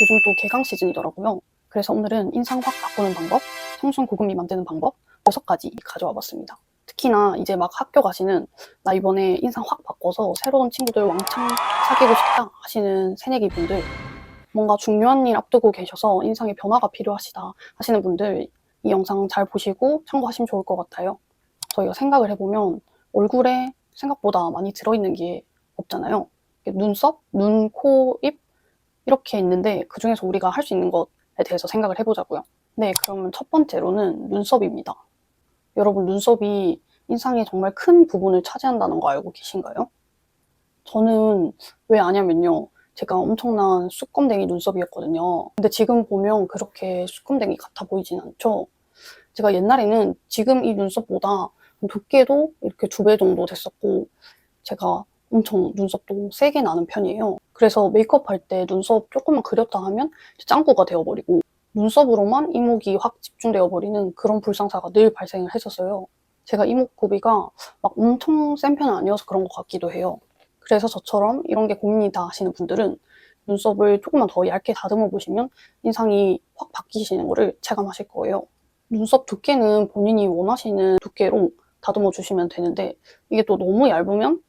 요즘 또 개강 시즌이더라고요. 그래서 오늘은 인상 확 바꾸는 방법, 청순 고급미 만드는 방법 6가지 가져와 봤습니다. 특히나 이제 막 학교 가시는 나 이번에 인상 확 바꿔서 새로운 친구들 왕창 사귀고 싶다 하시는 새내기 분들, 뭔가 중요한 일 앞두고 계셔서 인상에 변화가 필요하시다 하시는 분들 이 영상 잘 보시고 참고하시면 좋을 것 같아요. 저희가 생각을 해보면 얼굴에 생각보다 많이 들어있는 게 없잖아요. 눈썹, 눈, 코, 입 이렇게 있는데 그중에서 우리가 할 수 있는 것에 대해서 생각을 해보자고요. 네, 그러면 첫 번째로는 눈썹입니다. 여러분, 눈썹이 인상에 정말 큰 부분을 차지한다는 거 알고 계신가요? 저는 왜 아냐면요, 제가 엄청난 쑥검댕이 눈썹이었거든요. 근데 지금 보면 그렇게 쑥검댕이 같아 보이진 않죠? 제가 옛날에는 지금 이 눈썹보다 두께도 이렇게 2배 정도 됐었고, 제가 엄청 눈썹도 세게 나는 편이에요. 그래서 메이크업 할 때 눈썹 조금만 그렸다 하면 짱구가 되어버리고 눈썹으로만 이목이 확 집중되어 버리는 그런 불상사가 늘 발생을 했었어요. 제가 이목구비가 막 엄청 센 편은 아니어서 그런 것 같기도 해요. 그래서 저처럼 이런 게 고민이다 하시는 분들은 눈썹을 조금만 더 얇게 다듬어 보시면 인상이 확 바뀌시는 거를 체감하실 거예요. 눈썹 두께는 본인이 원하시는 두께로 다듬어 주시면 되는데 이게 또 너무 얇으면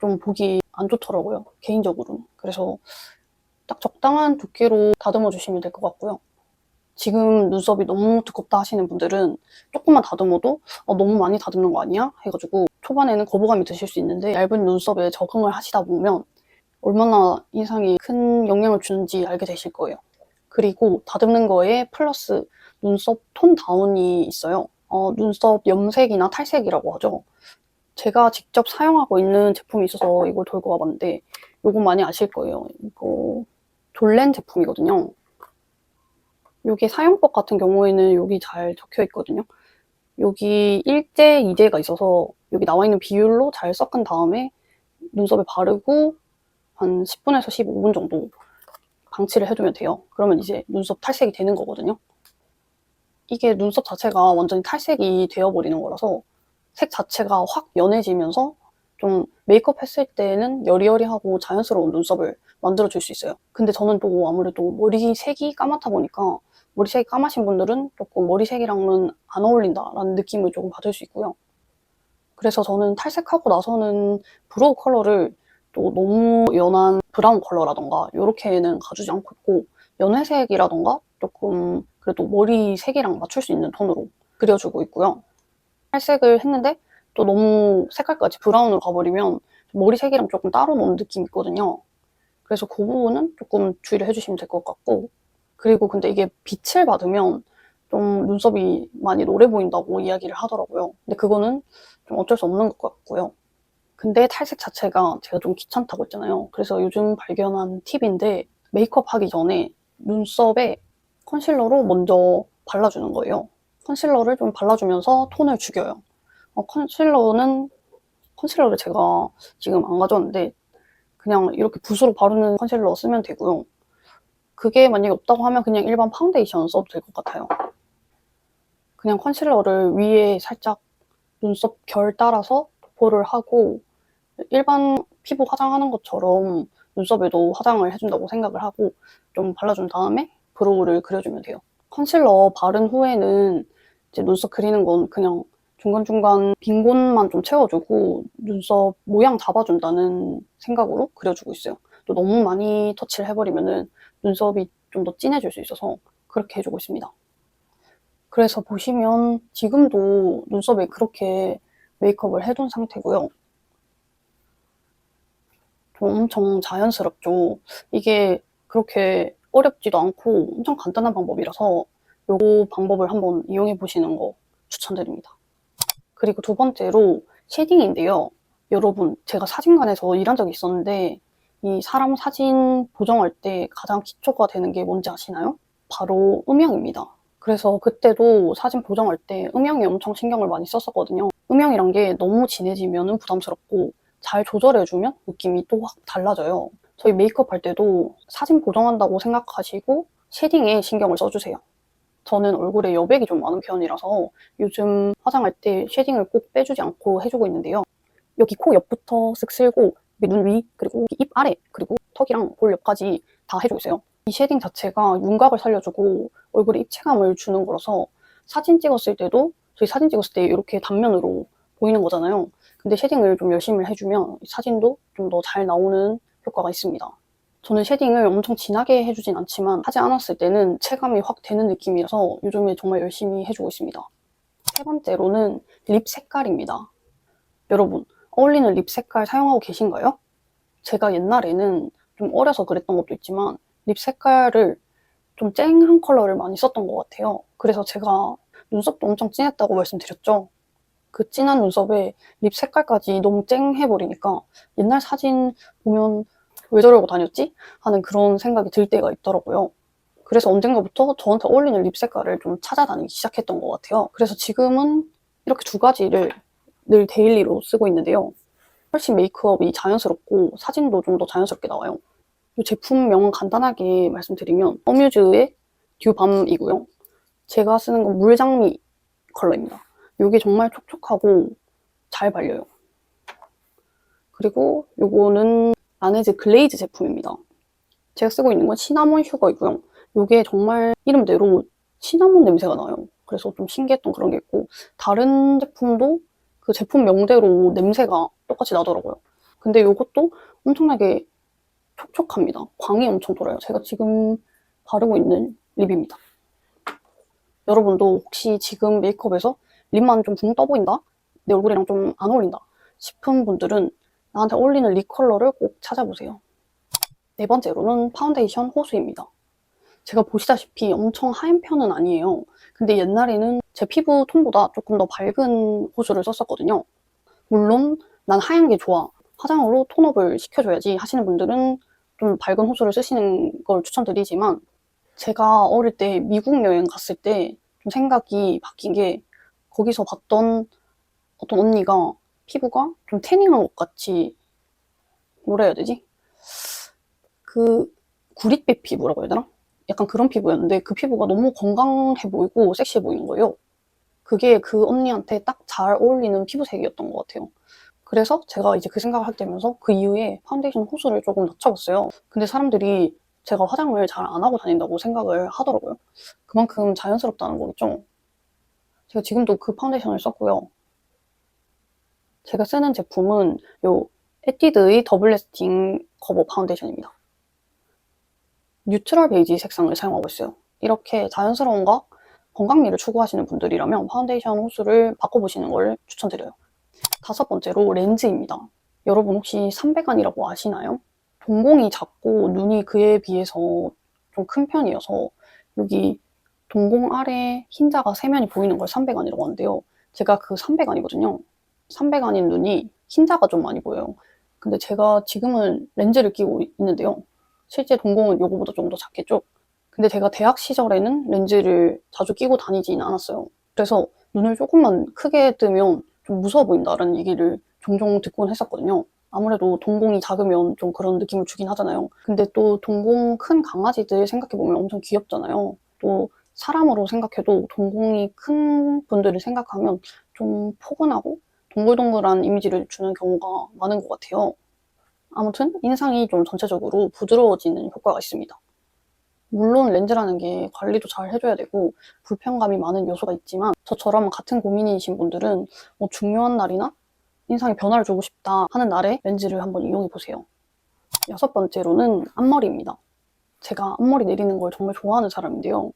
좀 보기 안 좋더라고요, 개인적으로는. 그래서 딱 적당한 두께로 다듬어 주시면 될 것 같고요. 지금 눈썹이 너무 두껍다 하시는 분들은 조금만 다듬어도 너무 많이 다듬는 거 아니야? 해가지고 초반에는 거부감이 드실 수 있는데 얇은 눈썹에 적응을 하시다 보면 얼마나 인상에 큰 영향을 주는지 알게 되실 거예요. 그리고 다듬는 거에 플러스 눈썹 톤 다운이 있어요. 눈썹 염색이나 탈색이라고 하죠. 제가 직접 사용하고 있는 제품이 있어서 이걸 들고 와봤는데 이거 많이 아실 거예요. 이거 졸렌 제품이거든요. 여기 사용법 같은 경우에는 여기 잘 적혀 있거든요. 여기 1제, 2제가 있어서 여기 나와 있는 비율로 잘 섞은 다음에 눈썹에 바르고 한 10분에서 15분 정도 방치를 해두면 돼요. 그러면 이제 눈썹 탈색이 되는 거거든요. 이게 눈썹 자체가 완전히 탈색이 되어버리는 거라서 색 자체가 확 연해지면서 좀 메이크업 했을 때는 여리여리하고 자연스러운 눈썹을 만들어줄 수 있어요. 근데 저는 또 아무래도 머리색이 까맣다 보니까 머리색이 까마신 분들은 조금 머리색이랑은 안 어울린다라는 느낌을 조금 받을 수 있고요. 그래서 저는 탈색하고 나서는 브로우 컬러를 또 너무 연한 브라운 컬러라던가 이렇게는 가주지 않고 있고 연회색이라던가 조금 그래도 머리색이랑 맞출 수 있는 톤으로 그려주고 있고요. 탈색을 했는데 또 너무 색깔까지 브라운으로 가버리면 머리색이랑 조금 따로 노는 느낌이 있거든요. 그래서 그 부분은 조금 주의를 해주시면 될 것 같고, 그리고 근데 이게 빛을 받으면 좀 눈썹이 많이 노래 보인다고 이야기를 하더라고요. 근데 그거는 좀 어쩔 수 없는 것 같고요. 근데 탈색 자체가 제가 좀 귀찮다고 했잖아요. 그래서 요즘 발견한 팁인데 메이크업 하기 전에 눈썹에 컨실러로 먼저 발라주는 거예요. 컨실러를 좀 발라주면서 톤을 죽여요. 컨실러를 제가 지금 안 가져왔는데 그냥 이렇게 붓으로 바르는 컨실러 쓰면 되고요. 그게 만약에 없다고 하면 그냥 일반 파운데이션 써도 될 것 같아요. 그냥 컨실러를 위에 살짝 눈썹 결 따라서 도포를 하고 일반 피부 화장하는 것처럼 눈썹에도 화장을 해준다고 생각을 하고 좀 발라준 다음에 브로우를 그려주면 돼요. 컨실러 바른 후에는 이제 눈썹 그리는 건 그냥 중간중간 빈 곳만 좀 채워주고 눈썹 모양 잡아준다는 생각으로 그려주고 있어요. 또 너무 많이 터치를 해버리면은 눈썹이 좀 더 진해질 수 있어서 그렇게 해주고 있습니다. 그래서 보시면 지금도 눈썹에 그렇게 메이크업을 해둔 상태고요. 좀 엄청 자연스럽죠. 이게 그렇게 어렵지도 않고 엄청 간단한 방법이라서 이 방법을 한번 이용해 보시는 거 추천드립니다. 그리고 두 번째로 쉐딩인데요. 여러분, 제가 사진관에서 일한 적이 있었는데 이 사람 사진 보정할 때 가장 기초가 되는 게 뭔지 아시나요? 바로 음영입니다. 그래서 그때도 사진 보정할 때 음영에 엄청 신경을 많이 썼었거든요. 음영이란 게 너무 진해지면 부담스럽고 잘 조절해주면 느낌이 또 확 달라져요. 저희 메이크업 할 때도 사진 보정한다고 생각하시고 쉐딩에 신경을 써주세요. 저는 얼굴에 여백이 좀 많은 편이라서 요즘 화장할 때 쉐딩을 꼭 빼주지 않고 해주고 있는데요. 여기 코 옆부터 쓱 쓸고 눈 위, 그리고 입 아래, 그리고 턱이랑 볼 옆까지 다 해주고 있어요. 이 쉐딩 자체가 윤곽을 살려주고 얼굴에 입체감을 주는 거라서 사진 찍었을 때도 저희 사진 찍었을 때 이렇게 단면으로 보이는 거잖아요. 근데 쉐딩을 좀 열심히 해주면 사진도 좀 더 잘 나오는 효과가 있습니다. 저는 쉐딩을 엄청 진하게 해주진 않지만 하지 않았을 때는 체감이 확 되는 느낌이라서 요즘에 정말 열심히 해주고 있습니다. 세 번째로는 립 색깔입니다. 여러분, 어울리는 립 색깔 사용하고 계신가요? 제가 옛날에는 좀 어려서 그랬던 것도 있지만 립 색깔을 좀 쨍한 컬러를 많이 썼던 것 같아요. 그래서 제가 눈썹도 엄청 진했다고 말씀드렸죠. 그 진한 눈썹에 립 색깔까지 너무 쨍해버리니까 옛날 사진 보면 왜 저러고 다녔지? 하는 그런 생각이 들 때가 있더라고요. 그래서 언젠가부터 저한테 어울리는 립 색깔을 좀 찾아다니기 시작했던 것 같아요. 그래서 지금은 이렇게 두 가지를 늘 데일리로 쓰고 있는데요. 훨씬 메이크업이 자연스럽고 사진도 좀 더 자연스럽게 나와요. 이 제품명은 간단하게 말씀드리면 어뮤즈의 듀밤이고요. 제가 쓰는 건 물장미 컬러입니다. 이게 정말 촉촉하고 잘 발려요. 그리고 요거는 라네즈 글레이즈 제품입니다. 제가 쓰고 있는 건 시나몬 슈거이고요. 이게 정말 이름대로 시나몬 냄새가 나요. 그래서 좀 신기했던 그런 게 있고 다른 제품도 그 제품 명대로 냄새가 똑같이 나더라고요. 근데 이것도 엄청나게 촉촉합니다. 광이 엄청 돌아요. 제가 지금 바르고 있는 립입니다. 여러분도 혹시 지금 메이크업에서 립만 좀 붕 떠 보인다? 내 얼굴이랑 좀 안 어울린다 싶은 분들은 나한테 어울리는 립 컬러를 꼭 찾아보세요. 네 번째로는 파운데이션 호수입니다. 제가 보시다시피 엄청 하얀 편은 아니에요. 근데 옛날에는 제 피부 톤보다 조금 더 밝은 호수를 썼었거든요. 물론 난 하얀 게 좋아, 화장으로 톤업을 시켜줘야지 하시는 분들은 좀 밝은 호수를 쓰시는 걸 추천드리지만 제가 어릴 때 미국 여행 갔을 때 좀 생각이 바뀐 게 거기서 봤던 어떤 언니가 피부가 좀 태닝한 것 같이 뭐라 해야 되지? 그 구릿빛 피부라고 해야 되나? 약간 그런 피부였는데 그 피부가 너무 건강해 보이고 섹시해 보이는 거예요. 그게 그 언니한테 딱 잘 어울리는 피부색이었던 것 같아요. 그래서 제가 이제 그 생각을 하게 되면서 그 이후에 파운데이션 호수를 조금 낮춰봤어요. 근데 사람들이 제가 화장을 잘 안 하고 다닌다고 생각을 하더라고요. 그만큼 자연스럽다는 거겠죠. 제가 지금도 그 파운데이션을 썼고요. 제가 쓰는 제품은 요 에뛰드의 더블 래스팅 커버 파운데이션입니다. 뉴트럴 베이지 색상을 사용하고 있어요. 이렇게 자연스러움과 건강미를 추구하시는 분들이라면 파운데이션 호수를 바꿔보시는 걸 추천드려요. 다섯 번째로 렌즈입니다. 여러분 혹시 삼백안이라고 아시나요? 동공이 작고 눈이 그에 비해서 좀 큰 편이어서 여기 동공 아래 흰자가 세면이 보이는 걸 삼백안이라고 하는데요. 제가 그 삼백안이거든요. 삼백안인 눈이 흰자가 좀 많이 보여요. 근데 제가 지금은 렌즈를 끼고 있는데요. 실제 동공은 요거보다 좀 더 작겠죠? 근데 제가 대학 시절에는 렌즈를 자주 끼고 다니지는 않았어요. 그래서 눈을 조금만 크게 뜨면 좀 무서워 보인다라는 얘기를 종종 듣곤 했었거든요. 아무래도 동공이 작으면 좀 그런 느낌을 주긴 하잖아요. 근데 또 동공 큰 강아지들 생각해보면 엄청 귀엽잖아요. 또 사람으로 생각해도 동공이 큰 분들을 생각하면 좀 포근하고 동글동글한 이미지를 주는 경우가 많은 것 같아요. 아무튼 인상이 좀 전체적으로 부드러워지는 효과가 있습니다. 물론 렌즈라는 게 관리도 잘 해줘야 되고 불편감이 많은 요소가 있지만 저처럼 같은 고민이신 분들은 뭐 중요한 날이나 인상에 변화를 주고 싶다 하는 날에 렌즈를 한번 이용해보세요. 여섯 번째로는 앞머리입니다. 제가 앞머리 내리는 걸 정말 좋아하는 사람인데요.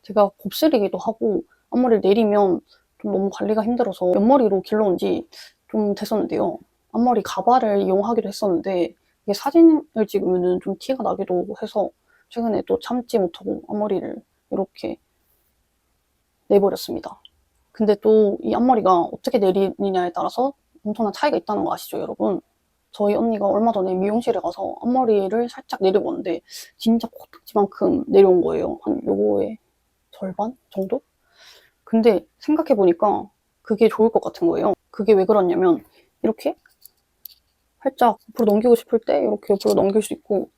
제가 곱슬이기도 하고 앞머리를 내리면 좀 너무 관리가 힘들어서 옆머리로 길러온 지 좀 됐었는데요. 앞머리 가발을 이용하기도 했었는데 이게 사진을 찍으면 좀 티가 나기도 해서 최근에 또 참지 못하고 앞머리를 이렇게 내버렸습니다. 근데 또 이 앞머리가 어떻게 내리느냐에 따라서 엄청난 차이가 있다는 거 아시죠, 여러분? 저희 언니가 얼마 전에 미용실에 가서 앞머리를 살짝 내리고 왔는데 진짜 코딱지만큼 내려온 거예요. 한 요거의 절반 정도? 근데 생각해보니까 그게 좋을 것 같은 거예요. 그게 왜 그러냐면 이렇게 살짝 옆으로 넘기고 싶을 때 이렇게 옆으로 넘길 수 있고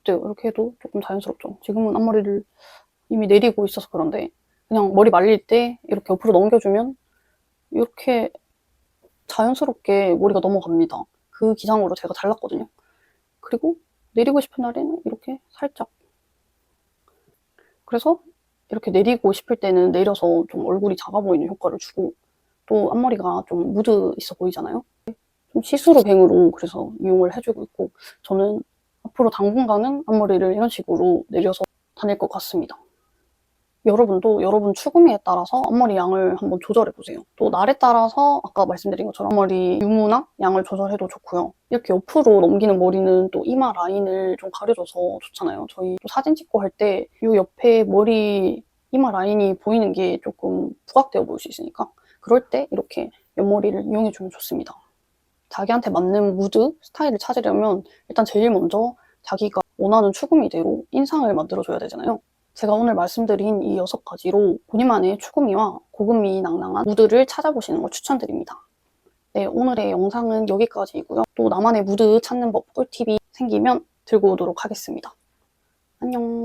이렇게 해도 조금 자연스럽죠. 지금은 앞머리를 이미 내리고 있어서 그런데 그냥 머리 말릴 때 이렇게 옆으로 넘겨주면 이렇게 자연스럽게 머리가 넘어갑니다. 그 기장으로 제가 잘랐거든요. 그리고 내리고 싶은 날에는 이렇게 살짝 그래서 이렇게 내리고 싶을 때는 내려서 좀 얼굴이 작아 보이는 효과를 주고, 또 앞머리가 좀 무드 있어 보이잖아요. 좀 시스루뱅으로 그래서 이용을 해주고 있고, 저는 앞으로 당분간은 앞머리를 이런 식으로 내려서 다닐 것 같습니다. 여러분도 여러분 추구미에 따라서 앞머리 양을 한번 조절해보세요. 또 날에 따라서 아까 말씀드린 것처럼 앞머리 유무나 양을 조절해도 좋고요. 이렇게 옆으로 넘기는 머리는 또 이마 라인을 좀 가려줘서 좋잖아요. 저희 또 사진 찍고 할 때 이 옆에 머리 이마 라인이 보이는 게 조금 부각되어 보일 수 있으니까 그럴 때 이렇게 옆머리를 이용해주면 좋습니다. 자기한테 맞는 무드, 스타일을 찾으려면 일단 제일 먼저 자기가 원하는 추구미대로 인상을 만들어줘야 되잖아요. 제가 오늘 말씀드린 이 6가지로 본인만의 추구미와 고급미 낭낭한 무드를 찾아보시는 걸 추천드립니다. 네, 오늘의 영상은 여기까지이고요. 또 나만의 무드 찾는 법 꿀팁이 생기면 들고 오도록 하겠습니다. 안녕.